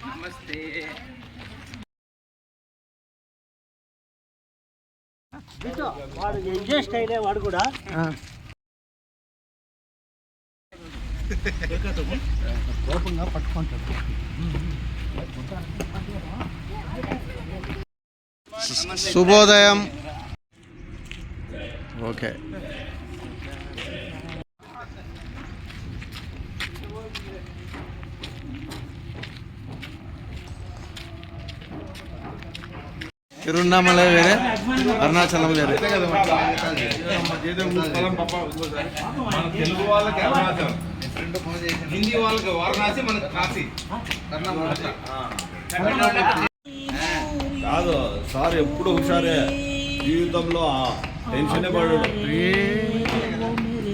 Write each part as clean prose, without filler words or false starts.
నమస్తే. వాడు ఎంజాయ్ స్టైలే వాడు కూడా. కోపంగా పట్టుకుంటాడు. శుభోదయం. ఓకే, తిరువన్నామలై వేరే, అరుణాచలం వేరే. తెలుగు వాళ్ళకి అరుణాచలం, హిందీ వాళ్ళకి వారణాసి, మనకి కాశీ. కాదు సార్, ఎప్పుడు హుషారే. జీవితంలో టెన్షనే పడాడు.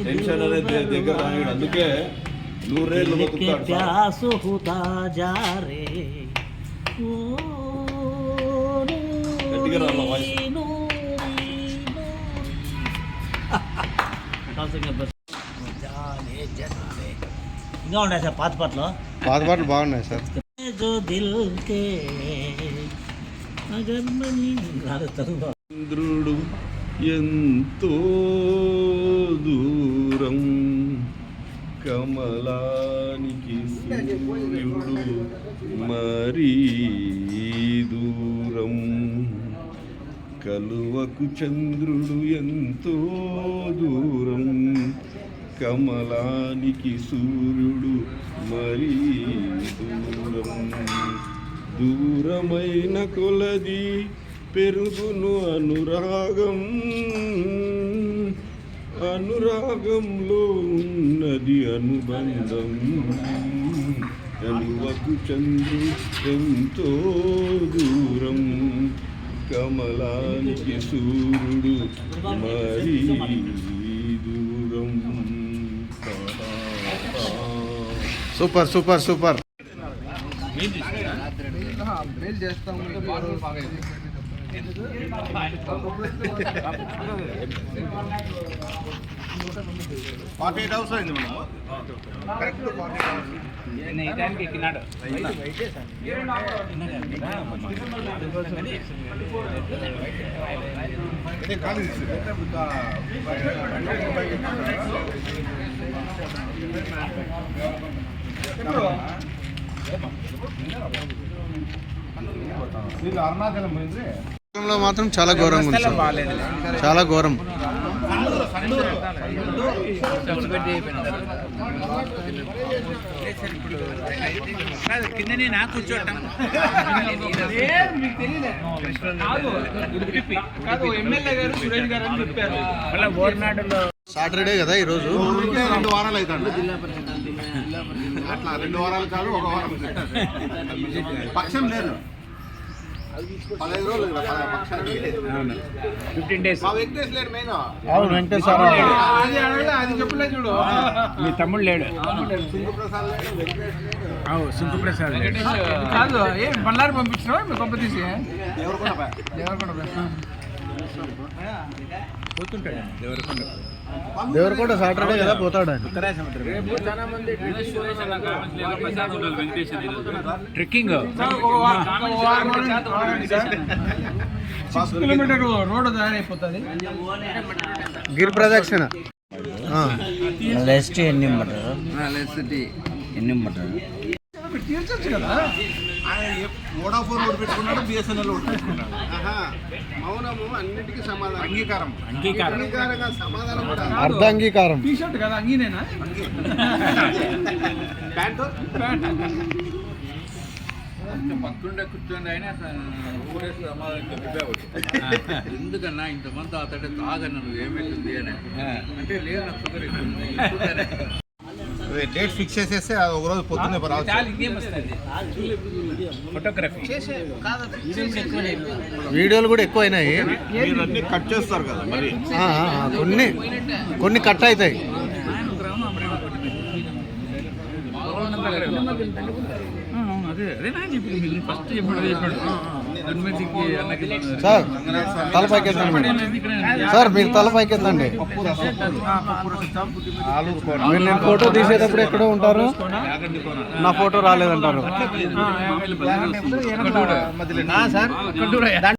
టెన్షన్ అనేది దగ్గర రాయడు. అందుకే 100 ఏళ్ళు బతుకుతాడు. గట్టిగా రాళ్ళ వాయిస్. ఇంకా ఉన్నాయి సార్ పాత పాటలు. పాత పాటలు బాగున్నాయి సార్. చంద్రుడు ఎంతో దూరం, కమలానికి సూర్యుడు మరీ దూరం, కలువకు చంద్రుడు ఎంతో దూరం, కమలానికి సూర్యుడు మరీ దూరం, దూరమైన కొలది పెరుగును అనురాగం, అనురాగంలో ఉన్నది అనుబంధం, కలువకు చంద్రుడు ఎంతో దూరం, కమలానికి సూర్యుడు మరీ దూరం. Super super super. మేలు చేస్తాము. 48 అవర్స్ అయింది మనము. Correct 48 hours. ఈ టైంకి ఎక్కినాడు. అరుణాచలంలో మాత్రం చాలా ఘోరంగా ఉంది సార్. చాలా ఘోరం. కిందనే నాకు కూర్చోటం ఎమ్మెల్యే గారు సురేష్ గారు అని చెప్పారు. మళ్ళీ ఓర్నాడులో సాటర్డే కదా ఈరోజు. 2 వారాలు అవుతాడు. అట్లా 2 వారాలు కాదు, 1 వారం. పక్షం లేదు, 15 రోజులు. 15 days. మా వెంకటేష్ లేడు మెయిన్. అవును, వెంకటేశ్వర అది చెప్పలే చూడు. మీ తమ్ముడు లేడు. సుంకుప్రసాద్ లేడు, వెంకటేష్ లేడు. శంకుప్రసాద్ కాదు. ఏం బళ్ళారి పంపించినా మీ గొప్ప తీసి పోతుంటాడు. దేవరకొండ సాటర్డే కదా పోతాడు ఆయన. ట్రెక్కింగ్ 6 కిలోమీటర్ రోడ్ తయారైపోతుంది. గిరి ప్రదక్షిణ. ఎన్ని ఇమ్మంటారు తీర్చొచ్చు కదా. వోడాఫోన్ ఒకటి పెట్టుకున్నాడు, బిఎస్ఎన్ఎల్ ఒకటి పెట్టుకున్నాడు. మౌనము అన్నిటికీ సమాధానం. అంగీకారంగా సమాధానం కూడా. అర్ధాంగీకారం. టీ షర్ట్ కదా, అంగీనేనా? ప్యాంటు పక్కుండే కూర్చోండి అయినా ఊరేసి ఎందుకన్నా ఇంతమంది అతడే తాగన్న నువ్వు ఏమైతుంది అని అంటే లేదు, నాకు షుగర్ ఎక్కువ. డేట్ ఫిక్స్ చేసేస్తే అది ఒక రోజు పొద్దున్నే ఫోటోగ్రఫీ వీడియోలు కూడా ఎక్కువ అయినాయి. అన్ని కట్ చేస్తారు కదా మరి. కొన్ని కట్ అవుతాయి. అదే అదే నా చెప్పి ఫస్ట్ చెప్పాడు దుమ్మెసికి అన్నకి సార్ తల పైకి ఎత్తండి మేడం. సార్ మీరు తల పైకి ఎత్తండి. మీరు నేను ఫోటో తీసేటప్పుడు ఎక్కడో ఉంటారు, నా ఫోటో రాలేదంటారు. సార్